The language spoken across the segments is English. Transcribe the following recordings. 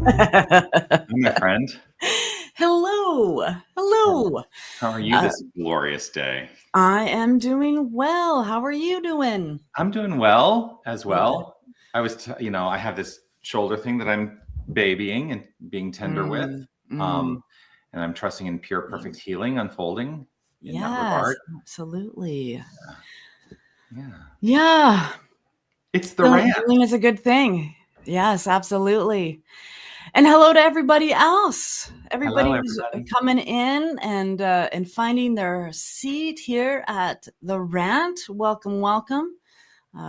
Hi, my friend. Hello. Hello. How are you this glorious day? I am doing well. How are you doing? I'm doing well as Good. well. I have this shoulder thing that I'm babying and being tender with. Mm, Um, mm. and I'm trusting in pure, perfect healing unfolding in that Yes, regard. absolutely. Yeah. Yeah. It's the rant. Healing is a good thing. Yes, absolutely. And hello to everybody else. Hello, Everybody who's everybody. coming in and finding their seat here at the rant. Welcome, welcome.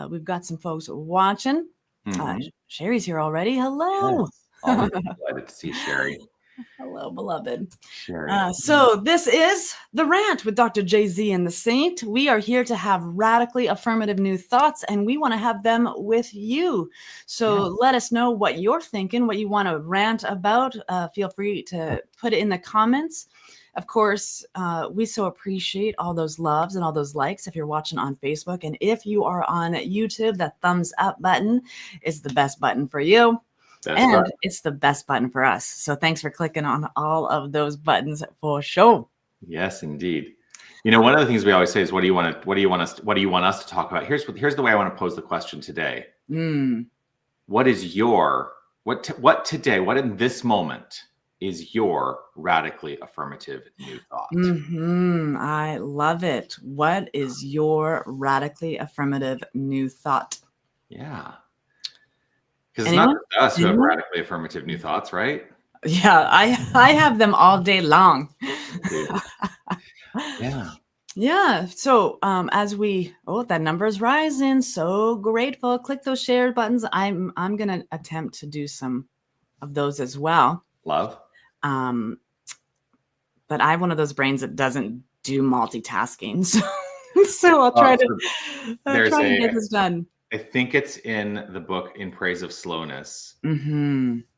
We've got some folks watching. Mhm. Sherry's here already. Hello. Yes. Always delighted to see Sherry. Hello, beloved. Sherry. So this is The Rant with Dr. J.Z. and the Saint. We are here to have radically affirmative new thoughts, and we want to have them with you. So let us know what you're thinking, what you want to rant about. Feel free to put it in the comments. Of course, we so appreciate all those loves and all those likes if you're watching on Facebook. And if you are on YouTube, that thumbs up button is the best button for you. It's the best button for us. So thanks for clicking on all of those buttons for sure. Yes, indeed. You know, one of the things we always say is, what do you want us to talk about? Here's the way I want to pose the question today. What in this moment is your radically affirmative new thought? I love it. What is your radically affirmative new thought? Yeah. Because it's not just us who have radically affirmative new thoughts, right? Yeah, I have them all day long. Yeah. Yeah. So as that number is rising. So grateful. Click those share buttons. I'm gonna attempt to do some of those as well. Love. But I have one of those brains that doesn't do multitasking. So I'll try to get this done. I think it's in the book In Praise of Slowness,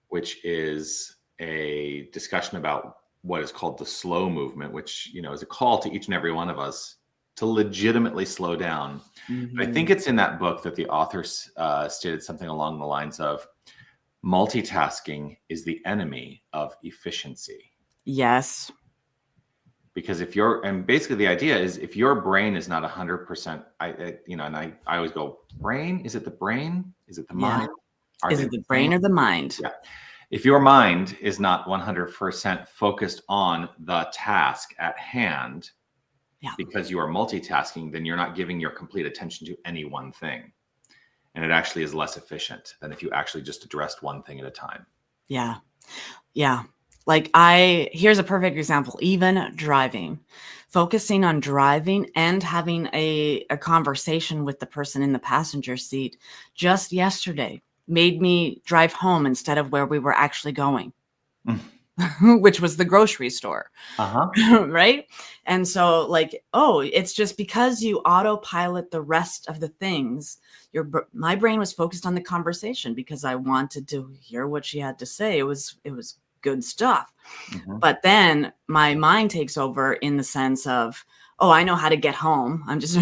which is a discussion about what is called the slow movement, which, is a call to each and every one of us to legitimately slow down. But I think it's in that book that the author stated something along the lines of, multitasking is the enemy of efficiency. Yes. Because basically the idea is, if your brain is not 100%, I always go, brain? Is it the brain? Is it the mind? Is it the brain or the mind? Yeah. If your mind is not 100% focused on the task at hand, because you are multitasking, then you're not giving your complete attention to any one thing. And it actually is less efficient than if you actually just addressed one thing at a time. Yeah. Yeah. Like here's a perfect example, even driving, focusing on driving and having a conversation with the person in the passenger seat just yesterday made me drive home instead of where we were actually going, which was the grocery store. Right. And so it's just because you autopilot the rest of the things. My brain was focused on the conversation because I wanted to hear what she had to say. It was good stuff. But then my mind takes over in the sense of, I know how to get home. I'm just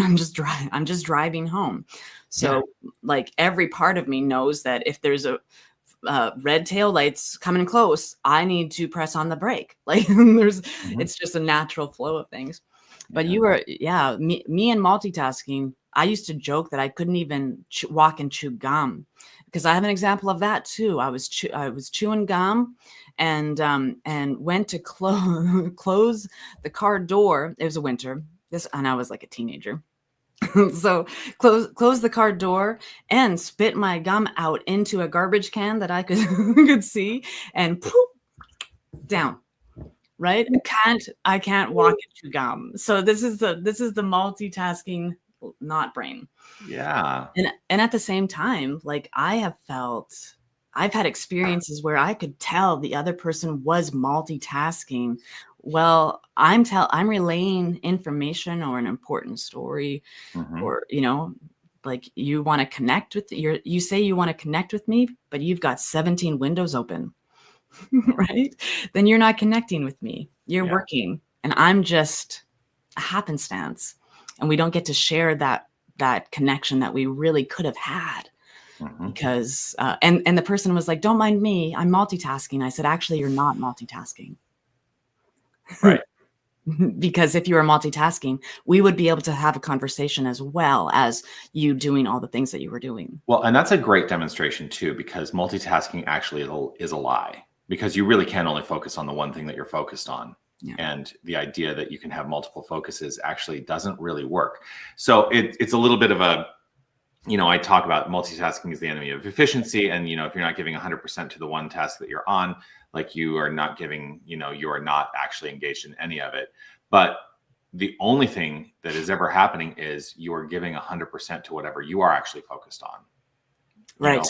driving home. So every part of me knows that if there's a red tail lights coming close, I need to press on the brake. It's just a natural flow of things. But me and multitasking, I used to joke that I couldn't even walk and chew gum, because I have an example of that too. I was chewing gum and went to close the car door. It was a winter. And I was like a teenager. So close the car door and spit my gum out into a garbage can that I could see, and poof, down. Right? I can't walk and chew gum. So this is the multitasking not brain. Yeah. And at the same time, I've had experiences where I could tell the other person was multitasking. Well, I'm relaying information or an important story, or you want to connect with you say you want to connect with me, but you've got 17 windows open. Right? Then you're not connecting with me. You're working, and I'm just a happenstance, and we don't get to share that connection that we really could have had. because, and the person was like, don't mind me, I'm multitasking. I said, actually, you're not multitasking. Right. Because if you were multitasking, we would be able to have a conversation as well as you doing all the things that you were doing. Well, and that's a great demonstration too, because multitasking actually is a lie, because you really can only focus on the one thing that you're focused on. Yeah. And the idea that you can have multiple focuses actually doesn't really work. So it's a little bit of a, I talk about multitasking is the enemy of efficiency. And, if you're not giving 100% to the one task that you're on, like you are not giving, you are not actually engaged in any of it. But the only thing that is ever happening is you are giving 100% to whatever you are actually focused on. Right.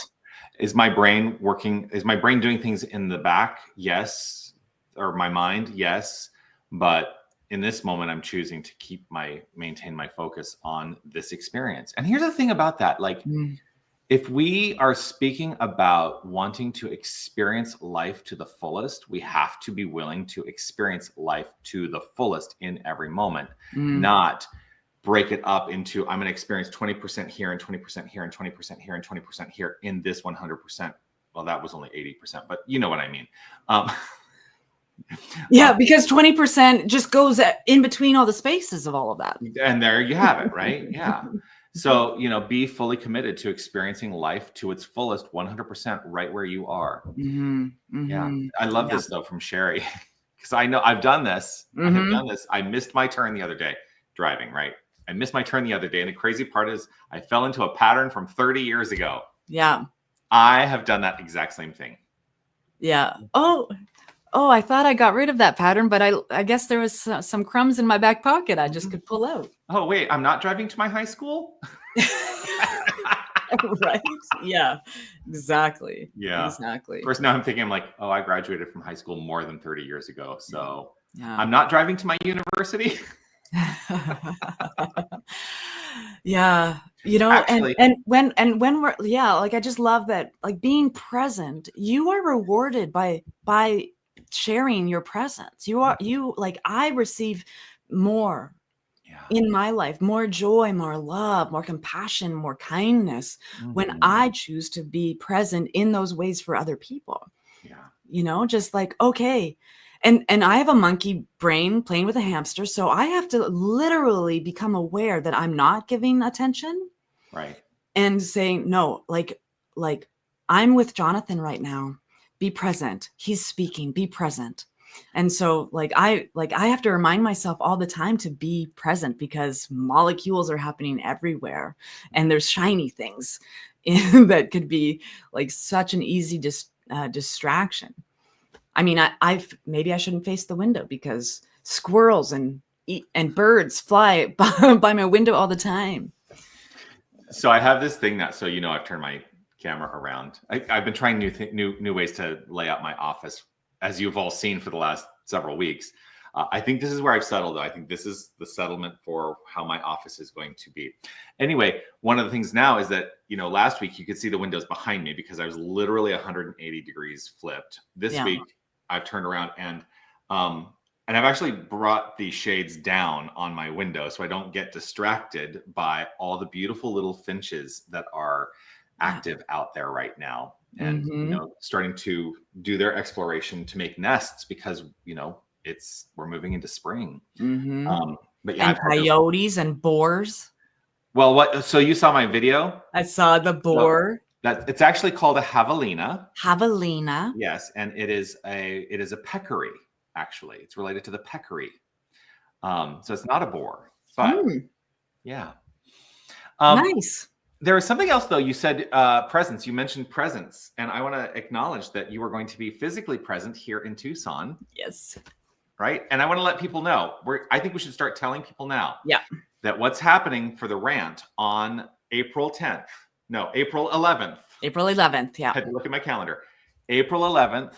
Is my brain working? Is my brain doing things in the back? Yes. Or my mind? Yes. But in this moment, I'm choosing to maintain my focus on this experience. And here's the thing about that. Like, if we are speaking about wanting to experience life to the fullest, we have to be willing to experience life to the fullest in every moment, not break it up into, I'm going to experience 20% here and 20% here and 20% here and 20% here in this 100%. Well, that was only 80%, but you know what I mean. Yeah, because 20% just goes in between all the spaces of all of that. And there you have it, right? Yeah. So, be fully committed to experiencing life to its fullest, 100% right where you are. Yeah. I love this though from Sherry, because I know I've done this. I have done this. I missed my turn the other day driving, right? I missed my turn the other day. And the crazy part is I fell into a pattern from 30 years ago. Yeah. I have done that exact same thing. Yeah. Oh, I thought I got rid of that pattern, but I guess there was some crumbs in my back pocket I just could pull out. Oh, wait, I'm not driving to my high school? Right? Yeah, exactly. Yeah. Exactly. Of course, now I'm thinking, I'm like, oh, I graduated from high school more than 30 years ago. So I'm not driving to my university. Yeah. Actually, and when we're, like, I just love that, like, being present, you are rewarded by sharing your presence. I receive more in my life, more joy, more love, more compassion, more kindness when I choose to be present in those ways for other people. Yeah. Just like, okay. And I have a monkey brain playing with a hamster. So I have to literally become aware that I'm not giving attention. Right. And saying, no, like I'm with Jonathan right now. Be present. He's speaking. Be present. And so I have to remind myself all the time to be present, because molecules are happening everywhere and there's shiny things that could be like such an easy distraction. I mean, maybe I shouldn't face the window because squirrels and birds fly by my window all the time. So I have this thing now. So, I've turned my camera around. I've been trying new ways to lay out my office, as you've all seen for the last several weeks. I think this is where I've settled. I think this is the settlement for how my office is going to be. Anyway, one of the things now is that, last week you could see the windows behind me because I was literally 180 degrees flipped. This week I've turned around and I've actually brought the shades down on my window so I don't get distracted by all the beautiful little finches that are active out there right now. And, starting to do their exploration to make nests because, we're moving into spring. But yeah, and coyotes and boars. Well, so you saw my video? I saw the boar. It's actually called a javelina. Javelina. Yes. And it is a peccary. Actually, it's related to the peccary. So it's not a boar, but yeah. Nice. There was something else though. You said presence. You mentioned presence, and I want to acknowledge that you are going to be physically present here in Tucson. Yes. Right. And I want to let people know. I think we should start telling people now. Yeah. That what's happening for the rant on April 11th. April 11th. Yeah. I had to look at my calendar. April 11th.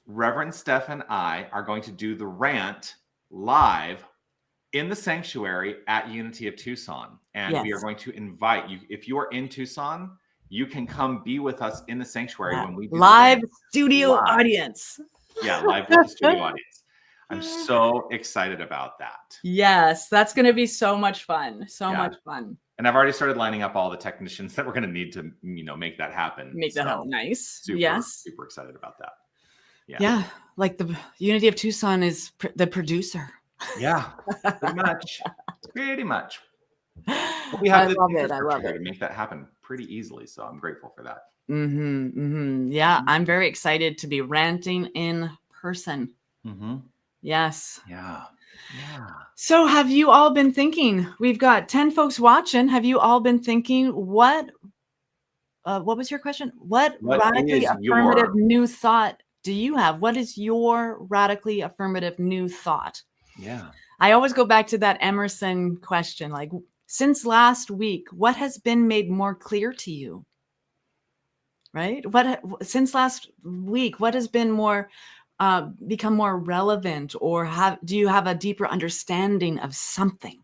Reverend Steph and I are going to do the rant live in the sanctuary at Unity of Tucson. And we are going to invite you. If you are in Tucson, you can come be with us in the sanctuary when we do live studio audience. Yeah, live with the studio audience. I'm so excited about that. Yes, that's going to be so much fun. So Yeah. much fun. And I've already started lining up all the technicians that we're going to need to, make that happen. Make that happen. Nice. Yes. Super excited about that. Yeah. Yeah. Like the Unity of Tucson is the producer. Yeah. Pretty much. Pretty much. But we have the infrastructure to make that happen pretty easily. So I'm grateful for that. Yeah. I'm very excited to be ranting in person. Yes. Yeah. So have you all been thinking, we've got 10 folks watching. Have you all been thinking what was your question? What radically affirmative new thought do you have? What is your radically affirmative new thought? Yeah. I always go back to that Emerson question, like, since last week, what has been made more clear to you? Right? Since last week, what has been more become more relevant, or do you have a deeper understanding of something?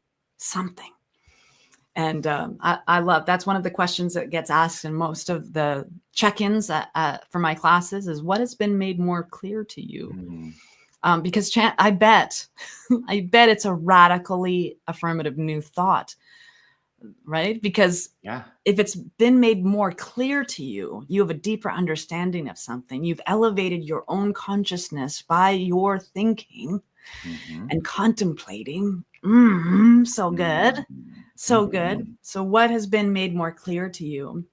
And I love, that's one of the questions that gets asked in most of the check-ins for my classes is, what has been made more clear to you? Because I bet it's a radically affirmative new thought, right? Because if it's been made more clear to you, you have a deeper understanding of something. You've elevated your own consciousness by your thinking and contemplating. So good. So good. So what has been made more clear to you?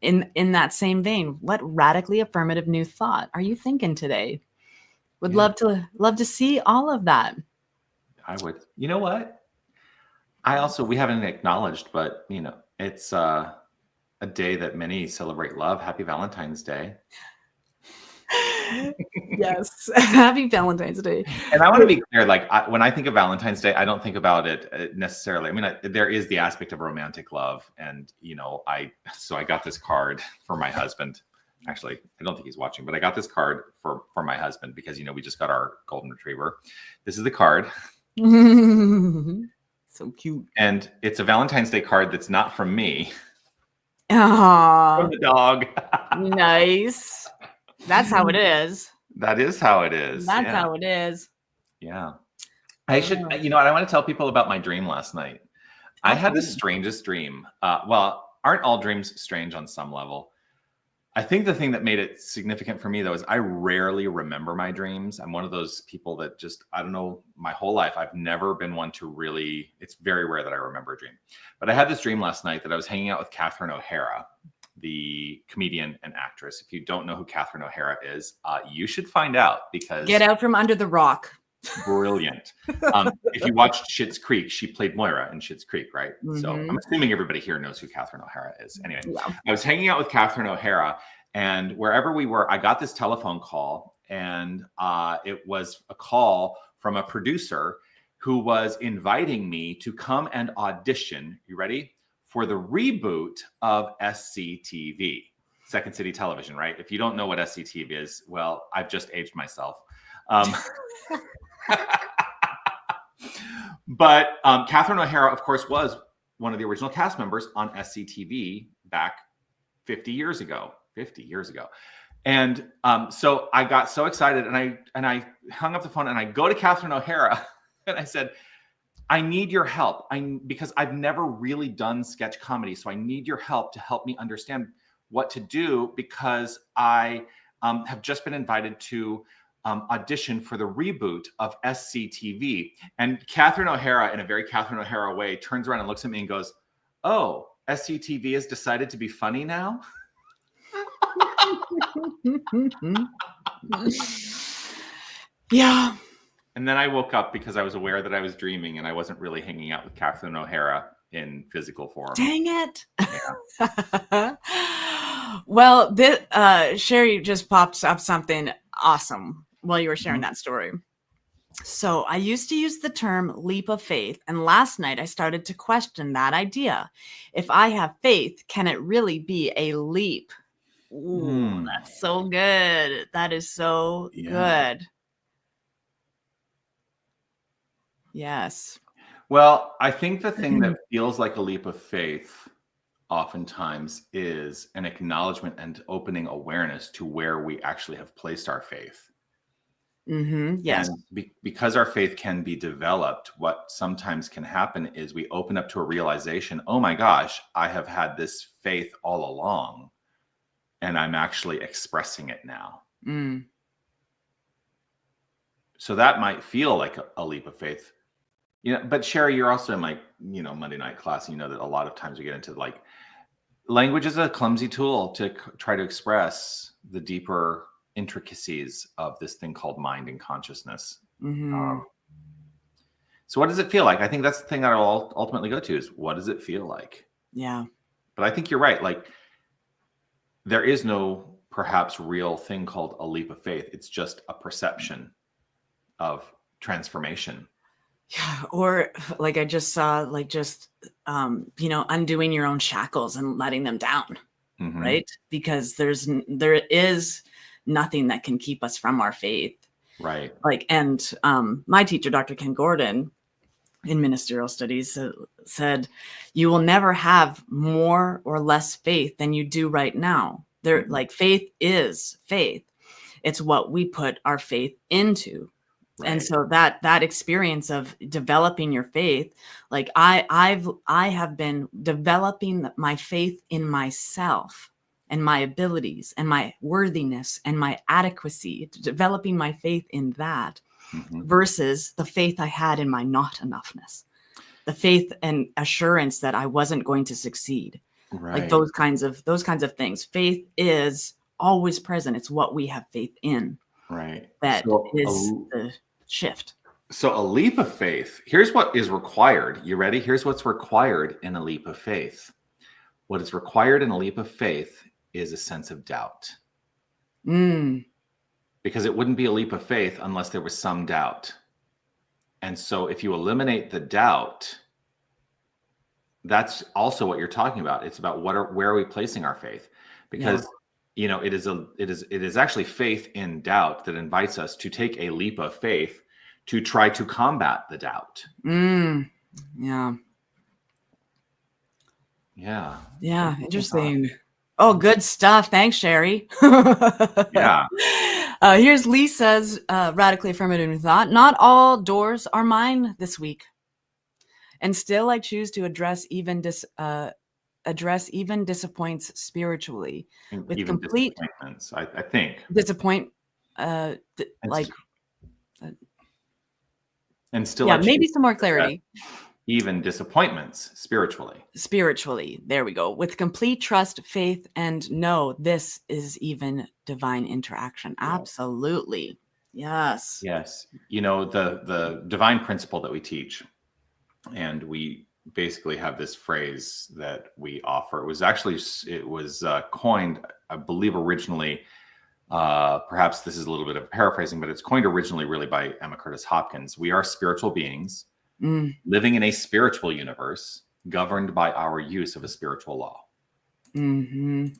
In that same vein, what radically affirmative new thought are you thinking today? Would love to see all of that. I would. You know what? We haven't acknowledged, but it's a day that many celebrate love. Happy Valentine's Day. Yes. Happy Valentine's Day. And I want to be clear, when I think of Valentine's Day, I don't think about it necessarily. I mean, there is the aspect of romantic love. And, I got this card for my husband. Actually, I don't think he's watching, but I got this card for my husband because, we just got our golden retriever. This is the card. So cute. And it's a Valentine's Day card that's not from me. Aww. From the dog. Nice. That's how it is. That is how it is. That's how it is. Yeah. I should, I want to tell people about my dream last night. I had the strangest dream. Well, aren't all dreams strange on some level? I think the thing that made it significant for me, though, is I rarely remember my dreams. I'm one of those people that just, I don't know, my whole life, I've never been one to really, it's very rare that I remember a dream. But I had this dream last night that I was hanging out with Catherine O'Hara, the comedian and actress. If you don't know who Catherine O'Hara is, you should find out, because get out from under the rock. Brilliant. If you watched Schitt's Creek, she played Moira in Schitt's Creek, right? So I'm assuming everybody here knows who Catherine O'Hara is. Anyway, I was hanging out with Catherine O'Hara, and wherever we were, I got this telephone call, and it was a call from a producer who was inviting me to come and audition. You ready? For the reboot of SCTV, Second City Television, right? If you don't know what SCTV is, well, I've just aged myself. But Catherine O'Hara, of course, was one of the original cast members on SCTV back 50 years ago. And so I got so excited, and I hung up the phone, and I go to Catherine O'Hara and I said, I need your help. Because I've never really done sketch comedy. So I need your help to help me understand what to do, because I have just been invited to audition for the reboot of SCTV. And Catherine O'Hara, in a very Catherine O'Hara way, turns around and looks at me and goes, oh, SCTV has decided to be funny now? Yeah. And then I woke up because I was aware that I was dreaming and I wasn't really hanging out with Catherine O'Hara in physical form. Dang it. Yeah. Well, Sherry just popped up something awesome while you were sharing that story. So I used to use the term leap of faith, and last night I started to question that idea. If I have faith, can it really be a leap? Ooh, that's so good. That is so good. Yes. Well, I think the thing that feels like a leap of faith oftentimes is an acknowledgement and opening awareness to where we actually have placed our faith. Yes. And because our faith can be developed, what sometimes can happen is we open up to a realization, oh my gosh, I have had this faith all along, and I'm actually expressing it now. Mm. So that might feel like a leap of faith. But Sherry, you're also in my, Monday night class. You know that a lot of times we get into like, language is a clumsy tool to try to express the deeper intricacies of this thing called mind and consciousness. So what does it feel like? I think that's the thing that I'll ultimately go to is, what does it feel like? Yeah. But I think you're right. Like, there is no perhaps real thing called a leap of faith. It's just a perception of transformation. Yeah. Or like I just saw, like just, undoing your own shackles and letting them down. Right. Because there is nothing that can keep us from our faith. Right. Like, and my teacher, Dr. Ken Gordon, in ministerial studies said, you will never have more or less faith than you do right now. Like faith is faith. It's what we put our faith into. Right. And so that experience of developing your faith, like I have been developing my faith in myself and my abilities and my worthiness and my adequacy, developing my faith in that. Versus the faith I had in my not enoughness, the faith and assurance that I wasn't going to succeed. Right. Like those kinds of things. Faith is always present. It's what we have faith in. Right. That is the shift. So a leap of faith, here's what is required. You ready? Here's what's required in a leap of faith. What is required in a leap of faith is a sense of doubt. Because it wouldn't be a leap of faith unless there was some doubt. And so if you eliminate the doubt, that's also what you're talking about. It's about where are we placing our faith? Because it is actually faith in doubt that invites us to take a leap of faith to try to combat the doubt. Yeah. Interesting. Oh, good stuff. Thanks, Sherry. Yeah. Here's Lisa's radically affirmative new thought. Not all doors are mine this week. And still I choose to address even disappoints spiritually. With even complete disappointments, I think. And still maybe some more clarity. Even disappointments spiritually. There we go. With complete trust, faith, and know this is even divine interaction. Yes. Absolutely. Yes. The divine principle that we teach, and we basically have this phrase that we offer. It was coined, I believe, originally. Perhaps this is a little bit of paraphrasing, but it's coined originally really by Emma Curtis Hopkins. We are spiritual beings living in a spiritual universe governed by our use of a spiritual law. And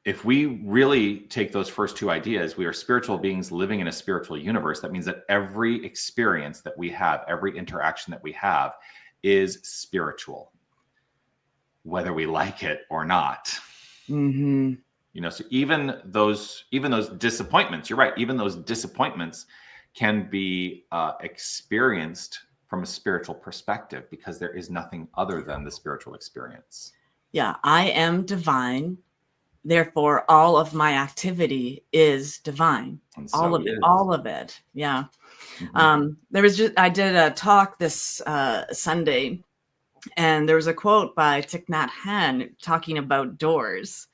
if we really take those first two ideas, we are spiritual beings living in a spiritual universe. That means that every experience that we have, every interaction that we have is spiritual, whether we like it or not. So even those disappointments, you're right, even those disappointments can be experienced from a spiritual perspective, because there is nothing other than the spiritual experience. Yeah, I am divine. Therefore, all of my activity is divine. So all of it. Yeah. I did a talk this Sunday, and there was a quote by Thich Nhat Hanh talking about doors.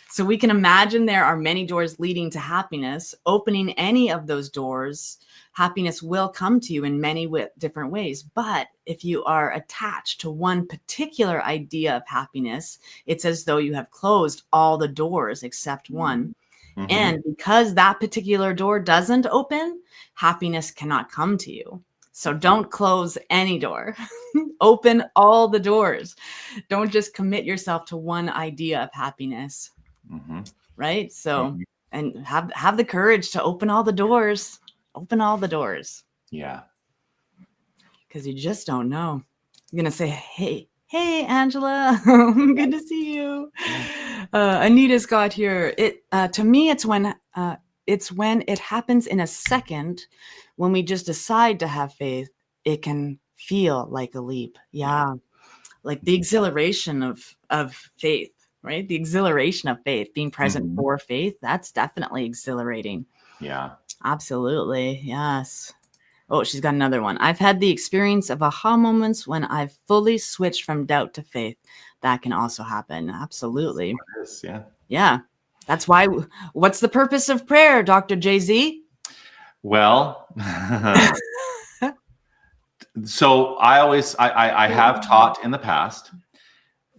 So we can imagine there are many doors leading to happiness. Opening any of those doors, happiness will come to you in many different ways. But if you are attached to one particular idea of happiness, it's as though you have closed all the doors except one. And because that particular door doesn't open, happiness cannot come to you. So don't close any door. Open all the doors. Don't just commit yourself to one idea of happiness. Right? So, and have the courage to open all the doors. Open all the doors. Yeah. Because you just don't know. You're going to say, hey, Angela, good to see you. Anita's got here. To me, it's when it's when it happens in a second, when we just decide to have faith, it can feel like a leap. Yeah. Like the exhilaration of faith, right? The exhilaration of faith, being present for faith, that's definitely exhilarating. Yeah. Absolutely. Yes. Oh, she's got another one. I've had the experience of aha moments when I've fully switched from doubt to faith. That can also happen. Absolutely. It is, yeah. Yeah. That's why. What's the purpose of prayer, Dr. Jay-Z? Well, so I have taught in the past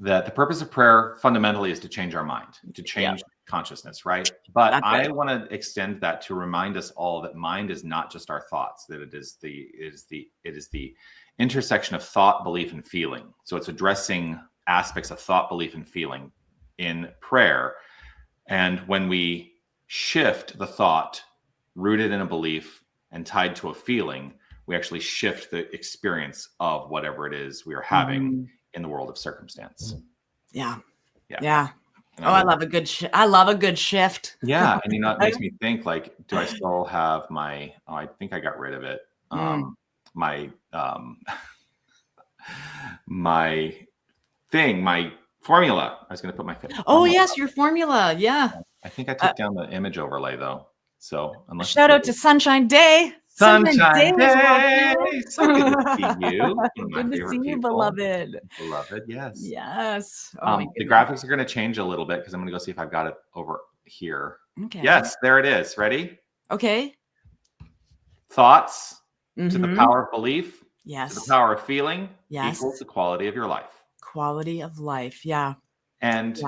that the purpose of prayer fundamentally is to change our mind, to change consciousness, right? But That's I right. want to extend that to remind us all that mind is not just our thoughts, that it is the intersection of thought, belief, and feeling. So it's addressing aspects of thought, belief, and feeling in prayer. And when we shift the thought rooted in a belief and tied to a feeling, we actually shift the experience of whatever it is we are having in the world of circumstance. Yeah. Yeah. Yeah. I love a good I love a good shift. Yeah. And it makes me think, like, do I still have my, I think I got rid of it. My my formula. I was going to put my formula yes, up. your formula. Yeah. I think I took down the image overlay though. So unless shout out to Sunshine Day. Sunshine Day. Was So good to see you. One of my good to favorite see you, people. beloved. Beloved, yes. Yes. The graphics are going to change a little bit because I'm going to go see if I've got it over here. Okay. Yes, there it is. Ready? Okay. Thoughts to the power of belief, yes, to the power of feeling, yes, equals the quality of your life. Quality of life. Yeah. And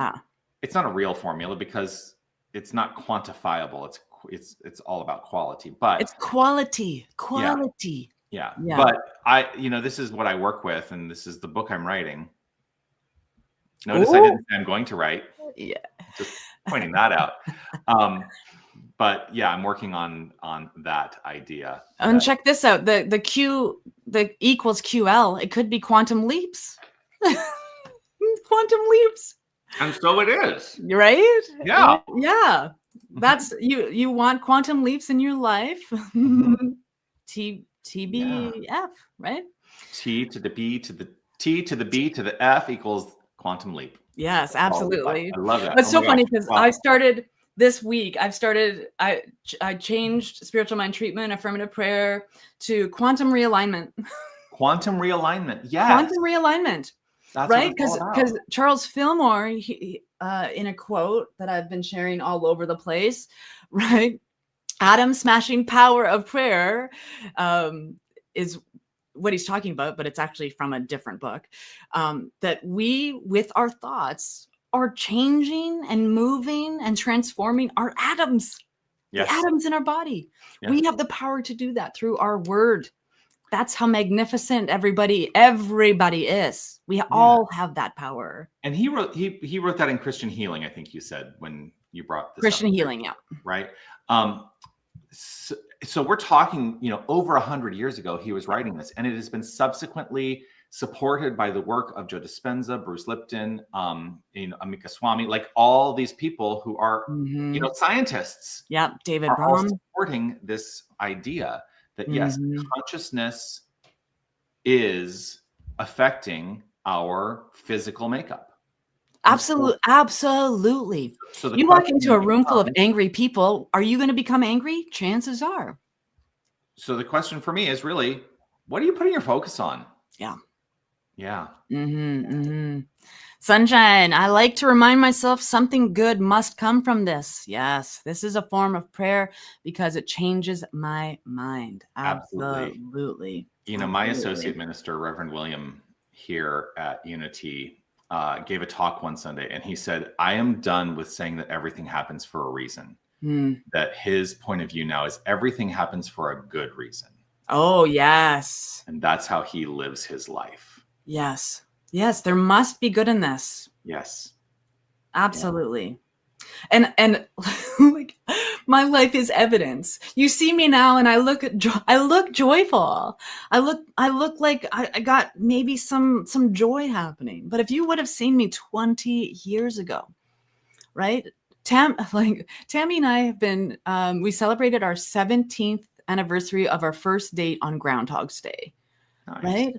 it's not a real formula because it's not quantifiable. It's all about quality, but it's quality. Yeah. But this is what I work with, and this is the book I'm writing. Notice I didn't say I'm going to write. Yeah. Just pointing that out. But yeah, I'm working on that idea. And check this out. The Q, the equals QL, it could be quantum leaps. Quantum leaps. And so it is. Right? Yeah. Yeah. That's you want quantum leaps in your life. TBF, right? T to the B to the T to the B to the F equals quantum leap. Yes, absolutely. I love that. That's so funny because I started this week. I changed spiritual mind treatment, affirmative prayer to quantum realignment. Quantum realignment. Yes. Quantum realignment. That's right? Because Charles Fillmore, he, in a quote that I've been sharing all over the place, right? Atom smashing power of prayer is what he's talking about, but it's actually from a different book. That we, with our thoughts, are changing and moving and transforming our atoms, the atoms in our body. Yeah. We have the power to do that through our word. That's how magnificent everybody is. We all have that power. And he wrote that in Christian Healing, I think you said, when you brought this Christian up. Healing, yeah. Right. So we're talking, over 100 years ago, he was writing this, and it has been subsequently supported by the work of Joe Dispenza, Bruce Lipton, Amika Swami, like all these people who are, scientists. Yeah, David are all Braun supporting this idea that yes, consciousness is affecting our physical makeup. Absolutely. So you walk into a room full of angry people, are you going to become angry? Chances are. So the question for me is really, what are you putting your focus on? Yeah. Yeah. Sunshine, I like to remind myself something good must come from this. Yes, this is a form of prayer because it changes my mind. Absolutely. My associate minister, Reverend William, here at Unity, gave a talk one Sunday, and he said, I am done with saying that everything happens for a reason. That his point of view now is everything happens for a good reason. Oh, yes. And that's how he lives his life. Yes. Yes, there must be good in this. Yes. Absolutely. Yeah. And like my life is evidence. You see me now and I look joyful. I look like I got maybe some joy happening. But if you would have seen me 20 years ago, right? Tammy and I have been, we celebrated our 17th anniversary of our first date on Groundhog's Day. Nice. Right?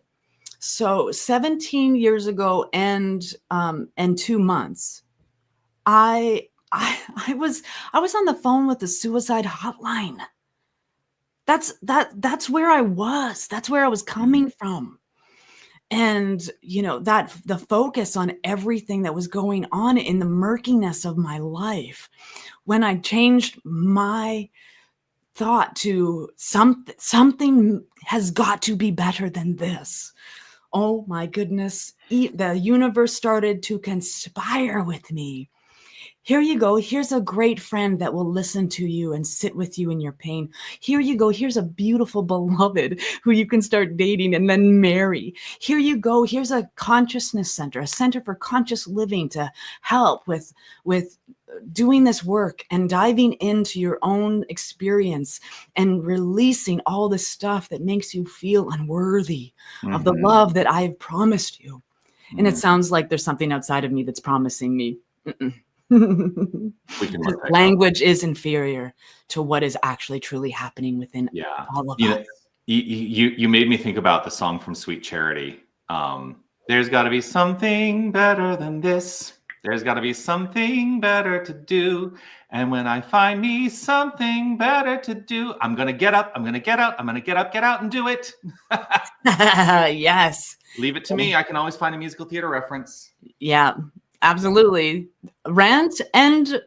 So 17 years ago and 2 months, I was on the phone with the suicide hotline. That's where I was. That's where I was coming from. And, that the focus on everything that was going on in the murkiness of my life, when I changed my thought to something has got to be better than this. Oh my goodness. The universe started to conspire with me. Here you go. Here's a great friend that will listen to you and sit with you in your pain. Here you go. Here's a beautiful beloved who you can start dating and then marry. Here you go. Here's a consciousness center, a center for conscious living to help with doing this work and diving into your own experience and releasing all the stuff that makes you feel unworthy of the love that I've promised you. And it sounds like there's something outside of me that's promising me. Language is inferior to what is actually truly happening within all of us. You made me think about the song from Sweet Charity. There's got to be something better than this. There's got to be something better to do. And when I find me something better to do, I'm going to get up, I'm going to get out, I'm going to get out and do it. Yes. Leave it to me. I can always find a musical theater reference. Yeah, absolutely. Rant and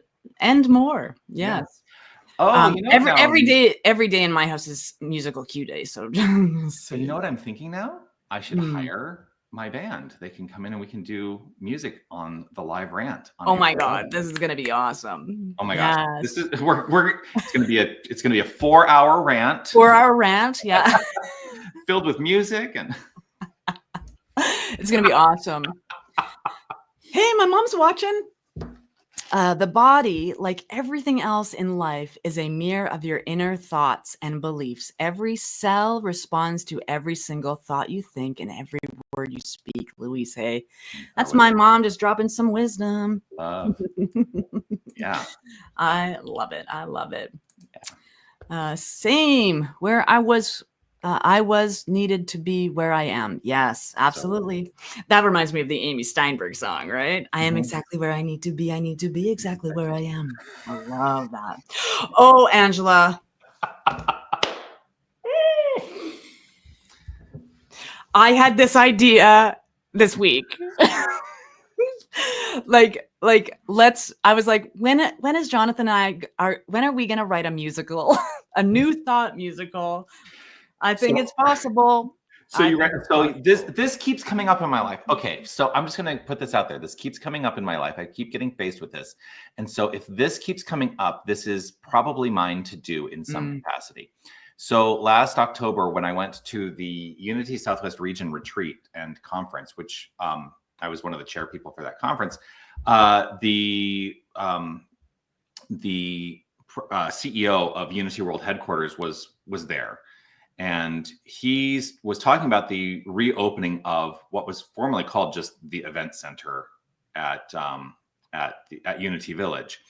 more. Yes. Oh, every day in my house is musical cue day. So you know what I'm thinking now? I should hire my band. They can come in and we can do music on the live rant. Oh my God, this is gonna be awesome. Oh my gosh, this is it's gonna be a 4-hour rant. 4-hour rant, yeah. Filled with music and it's gonna be awesome. Hey, my mom's watching. The body, like everything else in life, is a mirror of your inner thoughts and beliefs. Every cell responds to every single thought you think and every word you speak. Louise, hey, that's my mom just dropping some wisdom. Love. Yeah. I love it. I love it. Yeah. Same. Where I was needed to be where I am. Yes, absolutely. That reminds me of the Amy Steinberg song, right? I am exactly where I need to be. I need to be exactly where I am. I love that. Oh, Angela. I had this idea this week. I was like, when is Jonathan and when are we going to write a musical, a New Thought musical? I think it's possible. So you're right. So this keeps coming up in my life. Okay, so I'm just going to put this out there. This keeps coming up in my life. I keep getting faced with this. And so if this keeps coming up, this is probably mine to do in some capacity. So last October, when I went to the Unity Southwest Region retreat and conference, which I was one of the chair people for that conference, the CEO of Unity World Headquarters was there. And he was talking about the reopening of what was formerly called just the event center at Unity Village.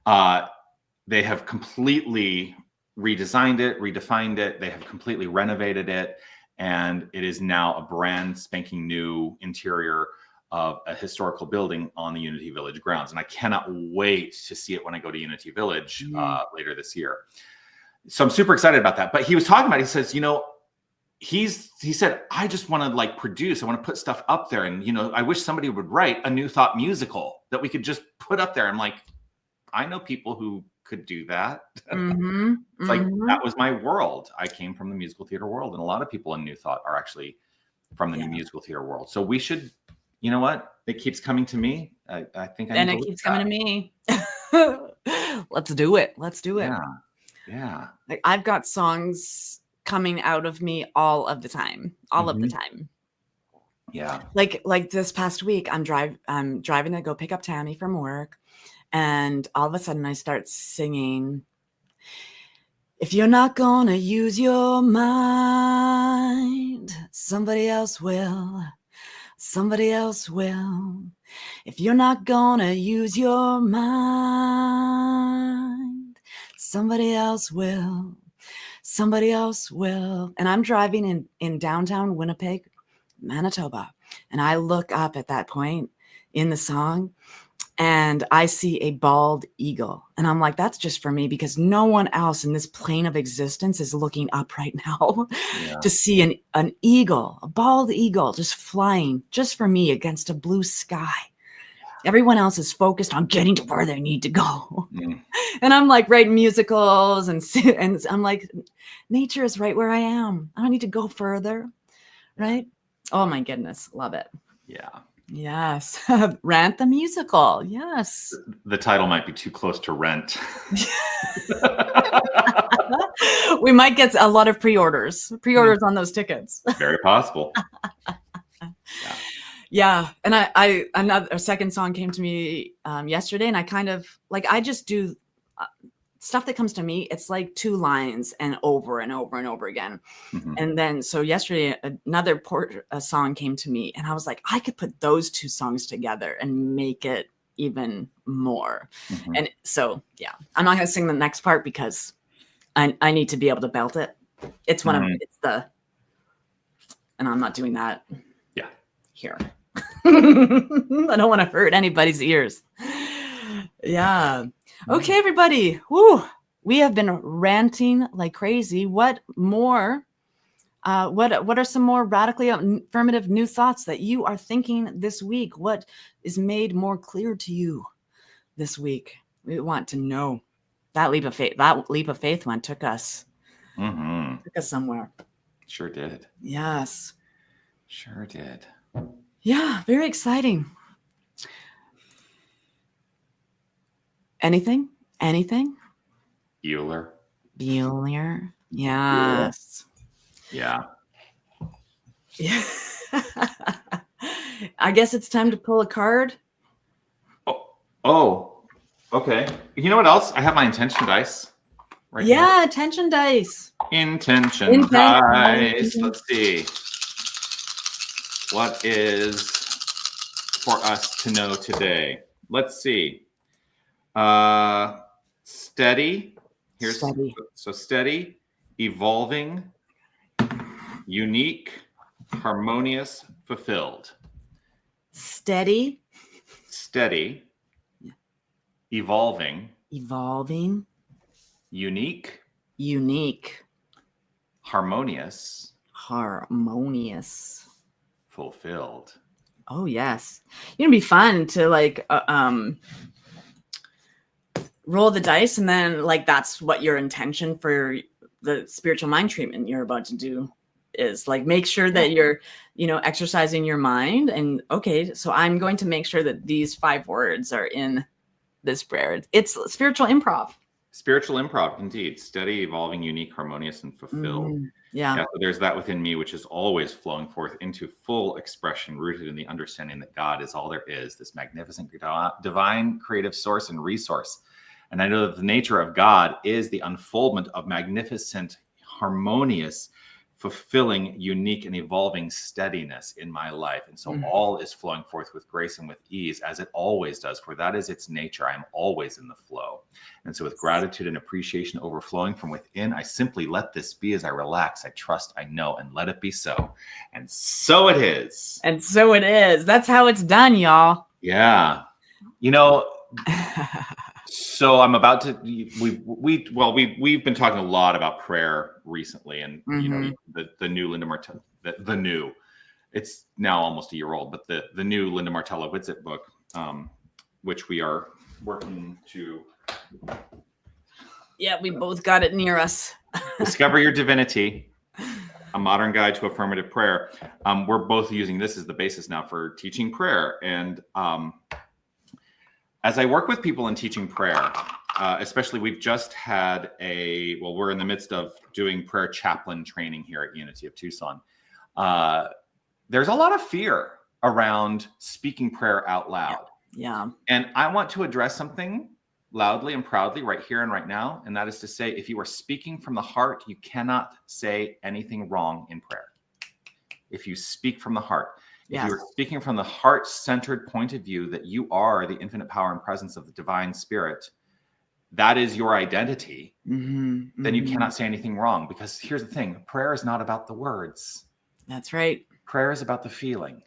They have completely redesigned it, redefined it. They have completely renovated it. And it is now a brand spanking new interior of a historical building on the Unity Village grounds. And I cannot wait to see it when I go to Unity Village later this year. So I'm super excited about that. But he was talking about, he says, he said, I just want to like produce, I want to put stuff up there. And, I wish somebody would write a New Thought musical that we could just put up there. I'm like, I know people who could do that. It's like, that was my world. I came from the musical theater world. And a lot of people in New Thought are actually from the new musical theater world. So we should, you know what? It keeps coming to me. I think I and it keeps coming to me. Let's do it. Let's do it. Yeah. Like I've got songs coming out of me all of the time. Of the time. Yeah. Like this past week, I'm driving to go pick up Tammy from work. And all of a sudden I start singing, if you're not gonna use your mind, somebody else will. somebody else will. If you're not gonna use your mind, somebody else will. Somebody else will. And I'm driving in downtown Winnipeg, Manitoba. And I look up at that point in the song and I see a bald eagle. And I'm like, that's just for me, because no one else in this plane of existence is looking up right now to see an eagle, a bald eagle just flying just for me against a blue sky. Everyone else is focused on getting to where they need to go. And I'm like writing musicals and I'm like, nature is right where I am. I don't need to go further. Right? Oh my goodness. Love it. Yeah. Yes. Rant the musical. Yes. The title might be too close to Rent. We might get a lot of pre-orders on those tickets. Very possible. Yeah. And a second song came to me yesterday, and I kind of like, I just do stuff that comes to me. It's like 2 lines and over and over and over again. And then, so yesterday, another song came to me, and I was like, I could put those 2 songs together and make it even more. And so, yeah, I'm not going to sing the next part because I need to be able to belt it. It's one of, and I'm not doing that. Yeah. Here. I don't want to hurt anybody's ears. Yeah. Okay, everybody. Woo. We have been ranting like crazy. What more? What are some more radically affirmative new thoughts that you are thinking this week? What is made more clear to you this week? We want to know. That leap of faith. That leap of faith one took us somewhere. Sure did. Yes. Sure did. Yeah, very exciting. Anything? Bueller. Yes. Yeah. Yeah. I guess it's time to pull a card. Oh, okay. You know what else? I have my intention dice. Right here. Attention dice. Intention dice. Let's see. What is for us to know today? Let's see. Steady. Here's steady. So steady, evolving, unique, harmonious, fulfilled. Steady, evolving, unique, harmonious, fulfilled. Oh yes, it'd be fun to like roll the dice, and then like that's what your intention for the spiritual mind treatment you're about to do is. Like, make sure that you're exercising your mind, and okay, so I'm going to make sure that these 5 words are in this prayer. It's spiritual improv Indeed. Steady, evolving, unique, harmonious, and fulfilled. Yeah, so there's that within me, which is always flowing forth into full expression, rooted in the understanding that God is all there is, this magnificent divine creative source and resource. And I know that the nature of God is the unfoldment of magnificent, harmonious, fulfilling, unique, and evolving steadiness in my life. And so all is flowing forth with grace and with ease, as it always does, for that is its nature. I am always in the flow. And so with gratitude and appreciation overflowing from within, I simply let this be as I relax, I trust, I know, and let it be so. And so it is. And so it is. That's how it's done, y'all. Yeah. So I'm about to. We've been talking a lot about prayer recently, and the new Linda Martella, the new. It's now almost a year old, but the new Linda Martella Witzit book, which we are working to. Yeah, we both got it near us. Discover Your Divinity: A Modern Guide to Affirmative Prayer. We're both using this as the basis now for teaching prayer, and as I work with people in teaching prayer, especially we've just had we're in the midst of doing prayer chaplain training here at Unity of Tucson. There's a lot of fear around speaking prayer out loud. Yeah. And I want to address something loudly and proudly right here and right now. And that is to say, if you are speaking from the heart, you cannot say anything wrong in prayer. If you speak from the heart. If you're speaking from the heart-centered point of view that you are the infinite power and presence of the divine spirit, that is your identity, then you cannot say anything wrong. Because here's the thing, prayer is not about the words. That's right. Prayer is about the feeling.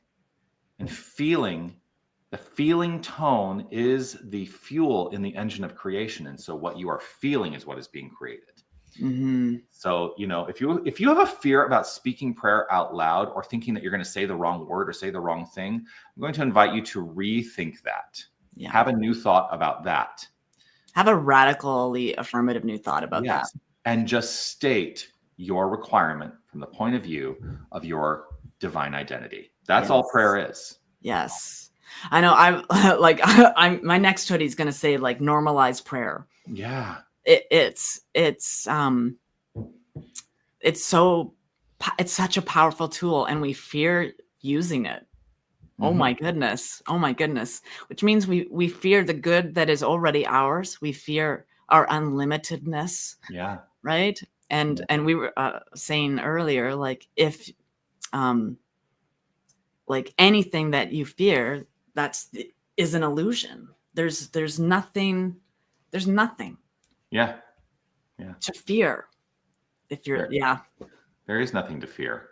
And the feeling tone is the fuel in the engine of creation. And so what you are feeling is what is being created. So, if you have a fear about speaking prayer out loud or thinking that you're going to say the wrong word or say the wrong thing, I'm going to invite you to rethink that. Yeah. Have a new thought about that. Have a radically affirmative new thought about that. And just state your requirement from the point of view of your divine identity. That's all prayer is. Yes. I know. I'm my next hoodie is going to say like normalize prayer. Yeah. It's such a powerful tool, and we fear using it. Oh my goodness. Which means we fear the good that is already ours. We fear our unlimitedness. Yeah. Right. And we were saying earlier, like if like anything that you fear, is an illusion. There's nothing. Yeah. To fear. If you're, there is nothing to fear.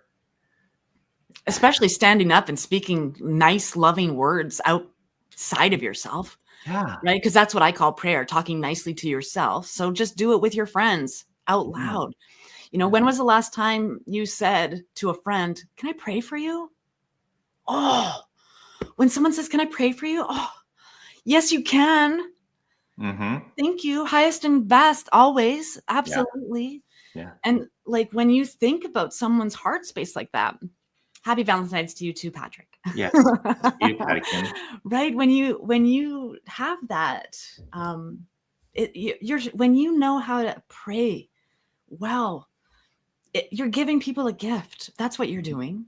Especially standing up and speaking nice, loving words outside of yourself. Yeah. Right. Because that's what I call prayer, talking nicely to yourself. So just do it with your friends out loud. When was the last time you said to a friend, "Can I pray for you?" Oh, when someone says, "Can I pray for you?" Oh, yes, you can. Thank you. Highest and best, always. Absolutely. Yeah. And like when you think about someone's heart space like that, happy Valentine's to you too, Patrick. Yes. You, Patrick. Right. When you have that, when you know how to pray well, you're giving people a gift. That's what you're doing.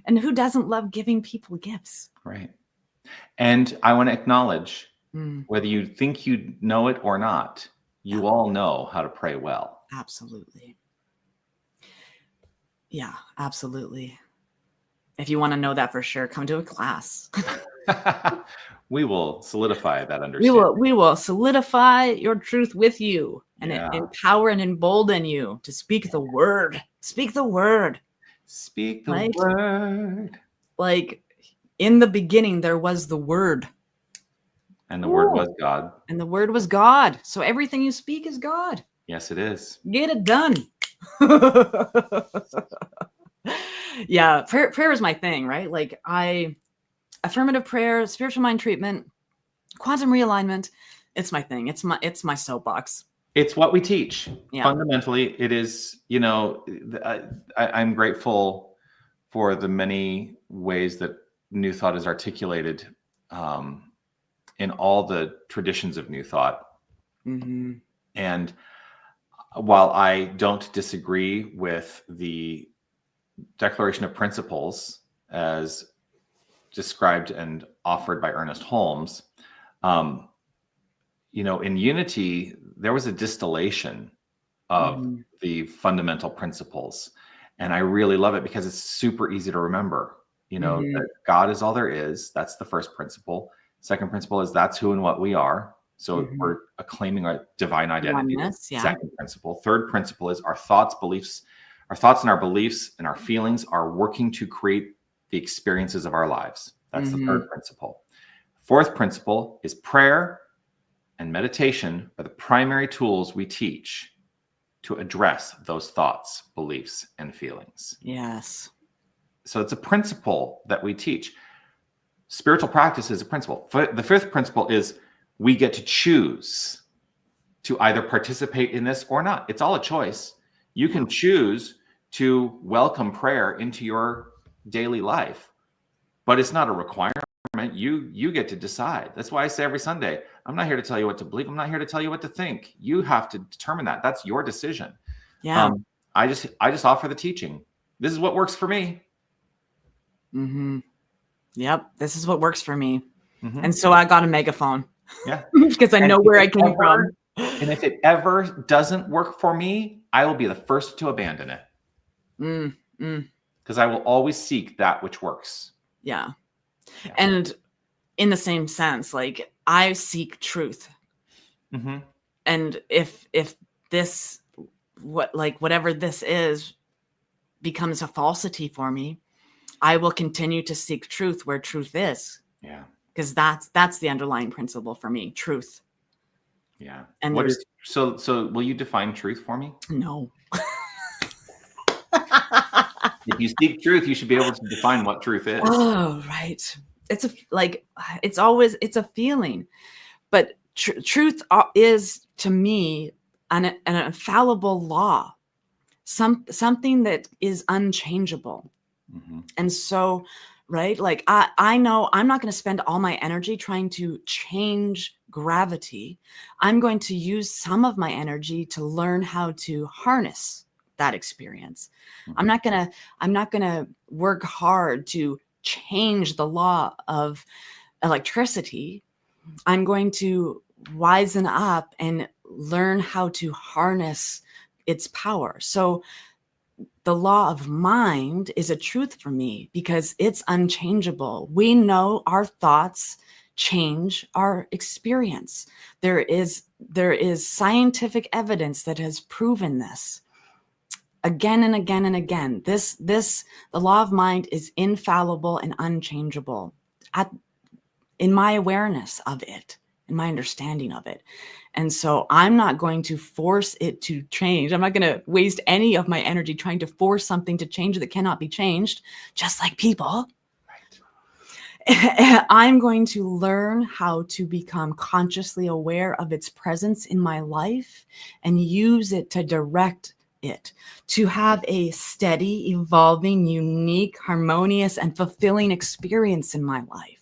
And who doesn't love giving people gifts? Right. And I want to acknowledge, whether you think you know it or not, you all know how to pray well. Absolutely. Yeah, absolutely. If you want to know that for sure, come to a class. We will solidify that understanding. We will solidify your truth with you and empower and embolden you to speak the word. Speak the word. Speak the word. Like in the beginning, there was the word. And the word was God. And the word was God. So everything you speak is God. Yes, it is. Get it done. Yeah, prayer is my thing, right? Like affirmative prayer, spiritual mind treatment, quantum realignment, it's my thing. It's my soapbox. It's what we teach. Yeah. Fundamentally, it is, I'm grateful for the many ways that New Thought is articulated in all the traditions of New Thought. And while I don't disagree with the Declaration of Principles as described and offered by Ernest Holmes, in Unity, there was a distillation of the fundamental principles. And I really love it because it's super easy to remember, that God is all there is. That's the first principle. Second principle is that's who and what we are. So we're claiming our divine identity. Second principle. Third principle is our thoughts and our beliefs and our feelings are working to create the experiences of our lives. That's the third principle. Fourth principle is prayer and meditation are the primary tools we teach to address those thoughts, beliefs, and feelings. Yes. So it's a principle that we teach. Spiritual practice is a principle. The fifth principle is we get to choose to either participate in this or not. It's all a choice. You can choose to welcome prayer into your daily life, but it's not a requirement. You get to decide. That's why I say every Sunday, I'm not here to tell you what to believe. I'm not here to tell you what to think. You have to determine that. That's your decision. Yeah. I just offer the teaching. This is what works for me. Yep. This is what works for me. And so I got a megaphone. Yeah. Because I know where I came from. And if it ever doesn't work for me, I will be the first to abandon it. Because I will always seek that which works. Yeah. Yeah. And in the same sense, like I seek truth. Mm-hmm. And if this, whatever this is becomes a falsity for me, I will continue to seek truth where truth is. Yeah. Because that's the underlying principle for me, truth. Yeah. And What there's is so will you define truth for me? no. If you seek truth, you should be able to define what truth is. Oh, right. It's it's a feeling, but truth is to me an infallible law, something that is unchangeable. Mm-hmm. And so, right, like I know I'm not going to spend all my energy trying to change gravity. I'm going to use some of my energy to learn how to harness that experience. Mm-hmm. I'm not going to work hard to change the law of electricity. I'm going to wisen up and learn how to harness its power. So the law of mind is a truth for me because it's unchangeable. We know our thoughts change our experience. There is scientific evidence that has proven this again and again and again. The law of mind is infallible and unchangeable in my awareness of it, in my understanding of it. And so I'm not going to force it to change. I'm not going to waste any of my energy trying to force something to change that cannot be changed, just like people. Right. I'm going to learn how to become consciously aware of its presence in my life and use it to direct it, to have a steady, evolving, unique, harmonious, and fulfilling experience in my life.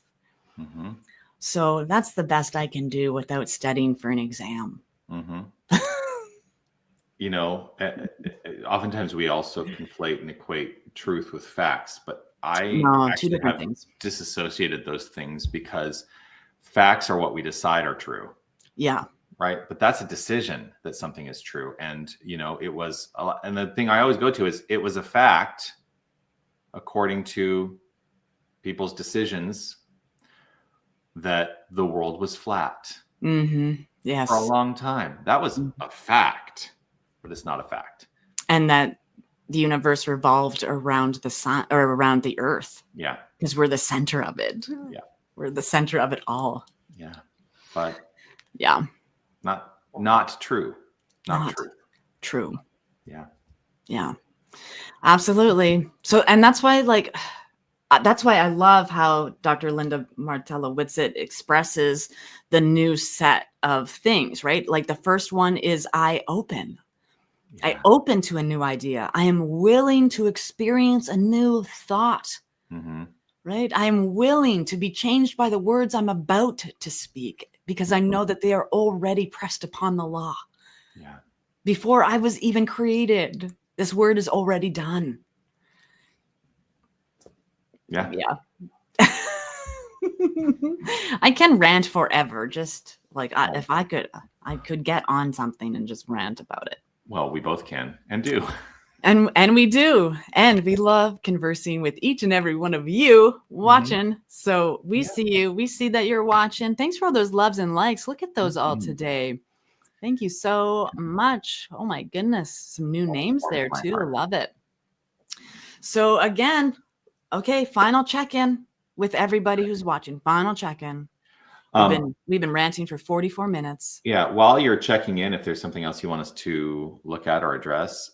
Mm-hmm. So that's the best I can do without studying for an exam. Mm-hmm. You know, oftentimes we also conflate and equate truth with facts, but I Two actually different have things. disassociated those things because facts are what we decide are true. Yeah. Right. But that's a decision that something is true. And, you know, it was, and the thing I always go to is it was a fact according to people's decisions that the world was flat. Mm-hmm. Yes. For a long time. That was a fact, but it's not a fact. And that the universe revolved around the sun or around the earth. Yeah. Because we're the center of it. Yeah. We're the center of it all. Yeah. But yeah. Not true. Not true. True. Yeah. Yeah. Absolutely. So, and that's why I love how Dr. Linda Martella Whitsitt expresses the new set of things, right? Like the first one is I open. Yeah. I open to a new idea. I am willing to experience a new thought, right? I am willing to be changed by the words I'm about to speak because I know that they are already pressed upon the law. Yeah. Before I was even created, this word is already done. Yeah. Yeah. I can rant forever. Just like if I could get on something and just rant about it. Well, we both can and do. And we do. And we love conversing with each and every one of you watching. So we see you. We see that you're watching. Thanks for all those loves and likes. Look at those all today. Thank you so much. Oh my goodness. Some new names there too. Love it. So again, okay, final check-in with everybody who's watching. Final check-in. We've been ranting for 44 minutes. Yeah. While you're checking in, if there's something else you want us to look at or address,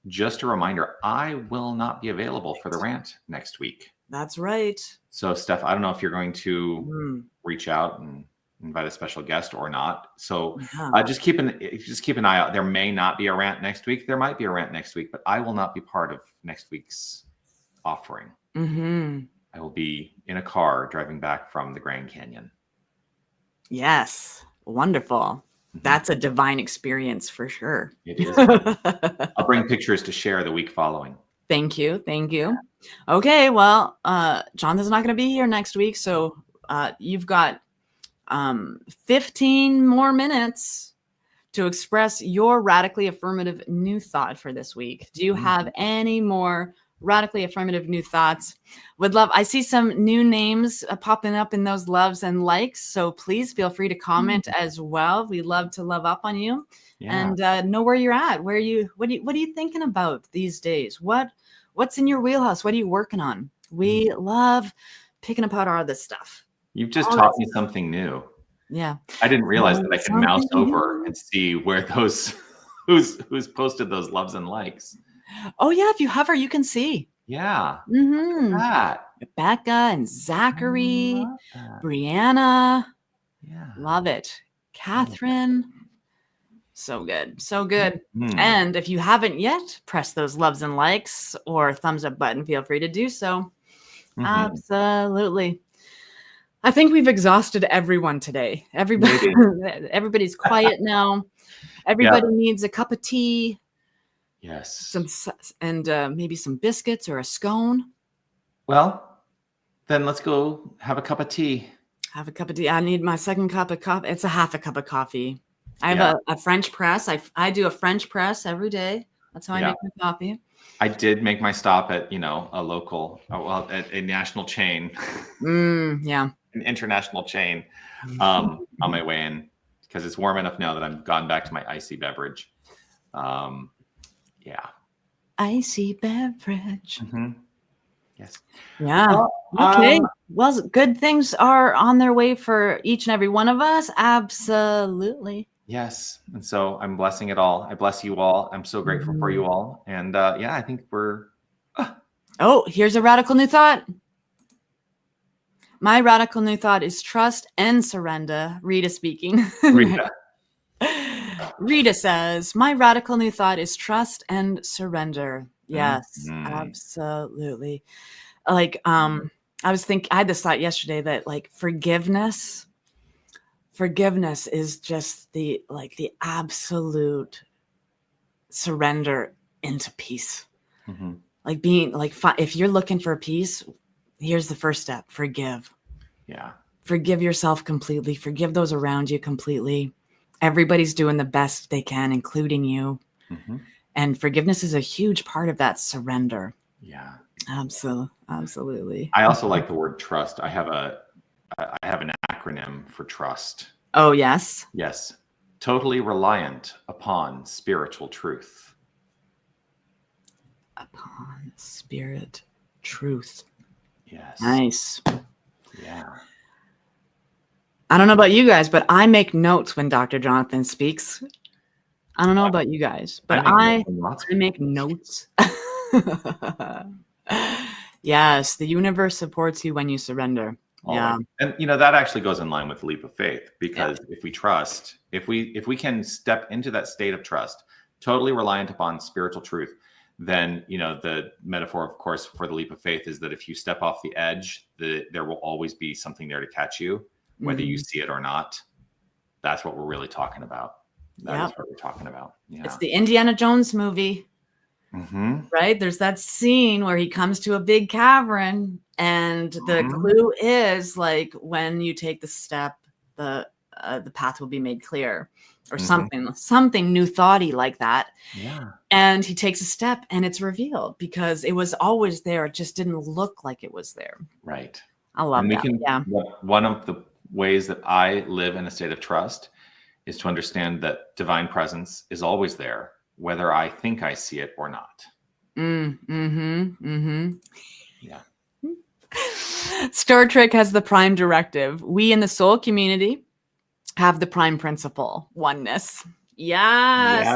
just a reminder, I will not be available for the rant next week. That's right. So, Steph, I don't know if you're going to reach out and invite a special guest or not. So just keep an eye out. There may not be a rant next week. There might be a rant next week, but I will not be part of next week's offering. I will be in a car driving back from the Grand Canyon. Yes. Wonderful. That's a divine experience for sure. It is. I'll bring pictures to share the week following. Thank you. Okay. Well, Jonathan's not going to be here next week. So you've got 15 more minutes to express your radically affirmative new thought for this week. Do you have any more Radically Affirmative New Thoughts. Would love, I see some new names popping up in those loves and likes. So please feel free to comment as well. We love to love up on you and know where you're at. What are you thinking about these days? What's in your wheelhouse? What are you working on? We love picking apart all this stuff. You've just taught me something new. Yeah. I didn't realize that I could mouse over and see where those who's posted those loves and likes. Oh yeah, if you hover, you can see. Yeah. Look at that. Rebecca and Zachary, Brianna. Yeah. Love it. Catherine. So good. So good. And if you haven't yet pressed those loves and likes or thumbs up button, feel free to do so. Absolutely. I think we've exhausted everyone today. Everybody's quiet now. Everybody needs a cup of tea. Yes. Maybe some biscuits or a scone. Well, then let's go have a cup of tea. Have a cup of tea. I need my second cup of coffee. It's a half a cup of coffee. I have a French press. I do a French press every day. That's how I make my coffee. I did make my stop at, a local, at a national chain. An international chain on my way in because it's warm enough now that I've gone back to my icy beverage. Icy beverage. Yes. Yeah. Okay. Well, good things are on their way for each and every one of us. Absolutely. Yes. And so I'm blessing it all. I bless you all. I'm so grateful for you all. And I think we're. Oh, here's a radical new thought. My radical new thought is trust and surrender. Rita speaking. Rita says, my radical new thought is trust and surrender. Yes, absolutely. Like, I had this thought yesterday that like forgiveness is just the absolute surrender into peace. Like being like, if you're looking for peace, here's the first step: forgive. Yeah. Forgive yourself completely. Forgive those around you completely. Everybody's doing the best they can, including you. And forgiveness is a huge part of that surrender. Yeah. Absolutely. I also like the word trust. I have an acronym for trust. Oh, yes. Yes. Totally reliant upon spiritual truth. Upon spirit truth. Yes. Nice. Yeah. I don't know about you guys, but I make notes when Dr. Jonathan speaks. I don't know about you guys, but I make notes. Yes, the universe supports you when you surrender. Yeah. And that actually goes in line with the leap of faith, because if we trust, if we can step into that state of trust, totally reliant upon spiritual truth, then the metaphor, of course, for the leap of faith is that if you step off the edge, there will always be something there to catch you, whether you see it or not. That's what we're really talking about. That is what we're talking about. Yeah. It's the Indiana Jones movie. Right? There's that scene where he comes to a big cavern, and the clue is like, when you take the step, the path will be made clear, or something new thoughty like that. Yeah. And he takes a step and it's revealed because it was always there. It just didn't look like it was there. Right. I love that. One of the ways that I live in a state of trust is to understand that divine presence is always there, whether I think I see it or not. Yeah. Star Trek has the prime directive. We in the soul community have the prime principle: oneness. Yes.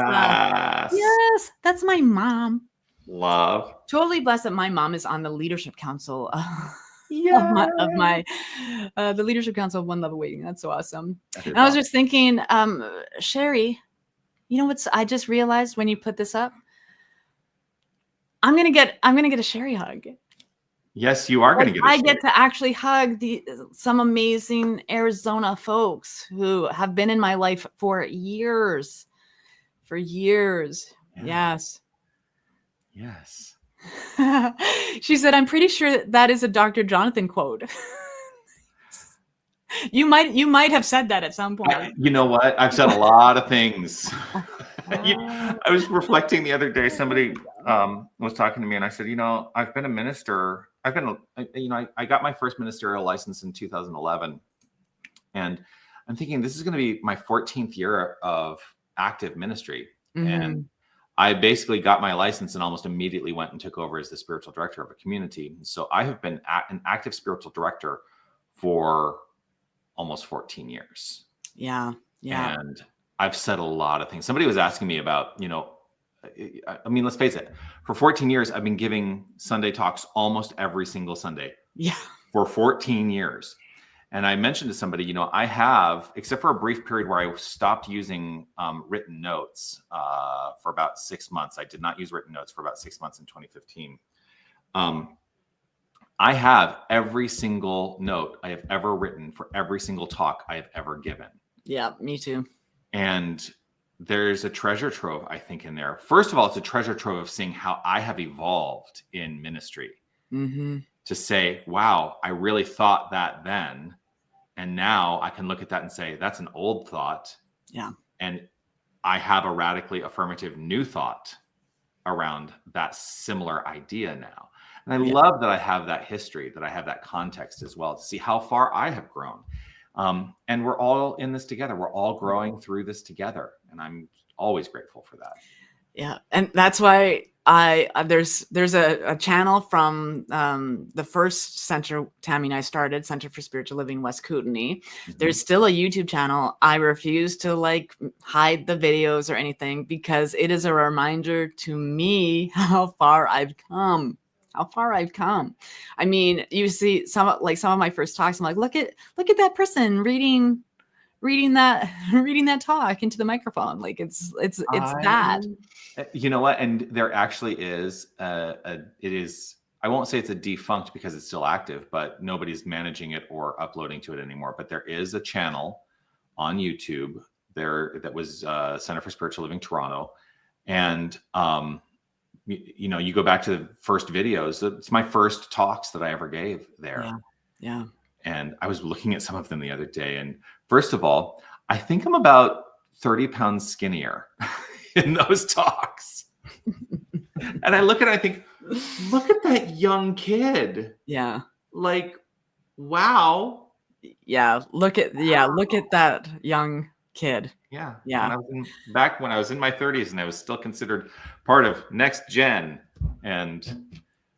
Yes. That's my mom. Love. Totally blessed that my mom is on the leadership council the leadership council of One Love Awakening. That's so awesome. And I was just thinking, Sherry, you know what's, I just realized when you put this up, I'm gonna get a Sherry hug. Yes, you are going to get a Sherry. I get to actually hug some amazing Arizona folks who have been in my life for years. Yeah. Yes. She said, I'm pretty sure that is a Dr. Jonathan quote. You might have said that at some point. You know what? I've said a lot of things. I was reflecting the other day. Somebody was talking to me, and I said, I've been a minister. I got my first ministerial license in 2011, and I'm thinking this is going to be my 14th year of active ministry. And I basically got my license and almost immediately went and took over as the spiritual director of a community. So I have been an active spiritual director for almost 14 years. Yeah. Yeah. And I've said a lot of things. Somebody was asking me about, let's face it, for 14 years, I've been giving Sunday talks almost every single Sunday. Yeah. For 14 years. And I mentioned to somebody, I have, except for a brief period where I stopped using written notes for about 6 months. I did not use written notes for about 6 months in 2015. I have every single note I have ever written for every single talk I have ever given. Yeah, me too. And there's a treasure trove, I think, in there. First of all, it's a treasure trove of seeing how I have evolved in ministry. To say, wow, I really thought that then. And now I can look at that and say, that's an old thought. Yeah. And I have a radically affirmative new thought around that similar idea now. And I love that I have that history, that I have that context as well, to see how far I have grown. And we're all in this together. We're all growing through this together. And I'm always grateful for that. Yeah. And that's why there's a channel from the first center Tammy and I started, Center for Spiritual Living West Kootenai. There's still a YouTube channel. I refuse to hide the videos or anything because it is a reminder to me how far I've come. I mean, you see some of my first talks, I'm like, look at that person reading that talk into the microphone. Like it's that. You know what? And there actually is it is, I won't say it's a defunct because it's still active, but nobody's managing it or uploading to it anymore. But there is a channel on YouTube there that was Center for Spiritual Living Toronto. And you go back to the first videos. It's my first talks that I ever gave there. Yeah. And I was looking at some of them the other day. And first of all, I think I'm about 30 pounds skinnier in those talks. And I look at it, I think, look at that young kid. Yeah. Like, wow. Yeah. Look at that young kid. Yeah. Yeah. Back when I was in my 30s and I was still considered part of next gen. And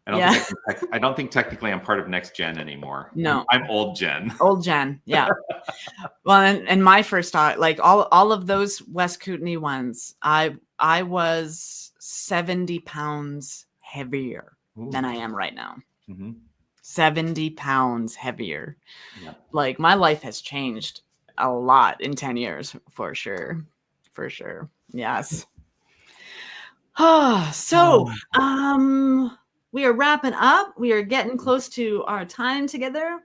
I don't think technically I'm part of next gen anymore. No, I'm old gen. Old gen. Yeah. Well, and my first thought, all of those West Kootenai ones, I was 70 pounds heavier than I am right now. 70 pounds heavier. Yeah. My life has changed a lot in 10 years for sure. Yes. We are wrapping up. We are getting close to our time together.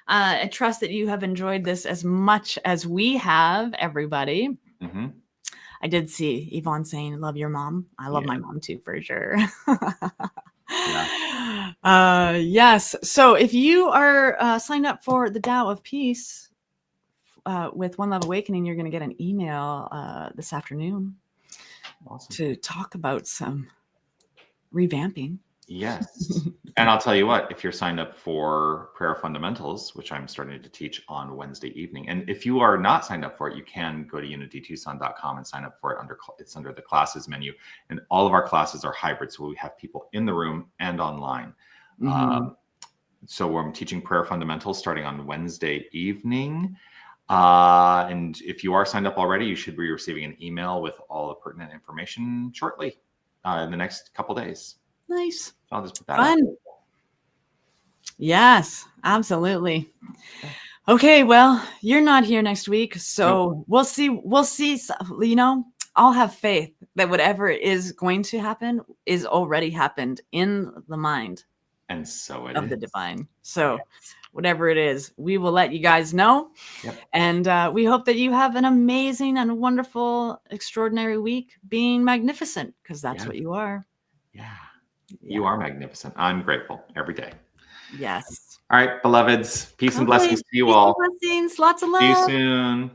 I trust that you have enjoyed this as much as we have, everybody. I did see Yvonne saying, love your mom. I love my mom too, for sure. Yes. So if you are signed up for the Tao of Peace with One Love Awakening, you're going to get an email this afternoon to talk about some revamping. Yes. And I'll tell you what, if you're signed up for Prayer Fundamentals, which I'm starting to teach on Wednesday evening, and if you are not signed up for it, you can go to unityoftucson.com and sign up for it. It's under the classes menu. And all of our classes are hybrid. So we have people in the room and online. So I'm teaching Prayer Fundamentals starting on Wednesday evening. And if you are signed up already, you should be receiving an email with all the pertinent information shortly in the next couple days. Nice. So I'll just put that Fun. out. Yes, absolutely. Okay, well, you're not here next week, so we'll see. I'll have faith that whatever is going to happen is already happened in the mind. And so it of is. The divine. So whatever it is, we will let you guys know. And we hope that you have an amazing and wonderful, extraordinary week being magnificent, because that's what you are. You are magnificent. I'm grateful every day. Yes. All right, beloveds. Peace and blessings to you all. Blessings. Lots of love. See you soon.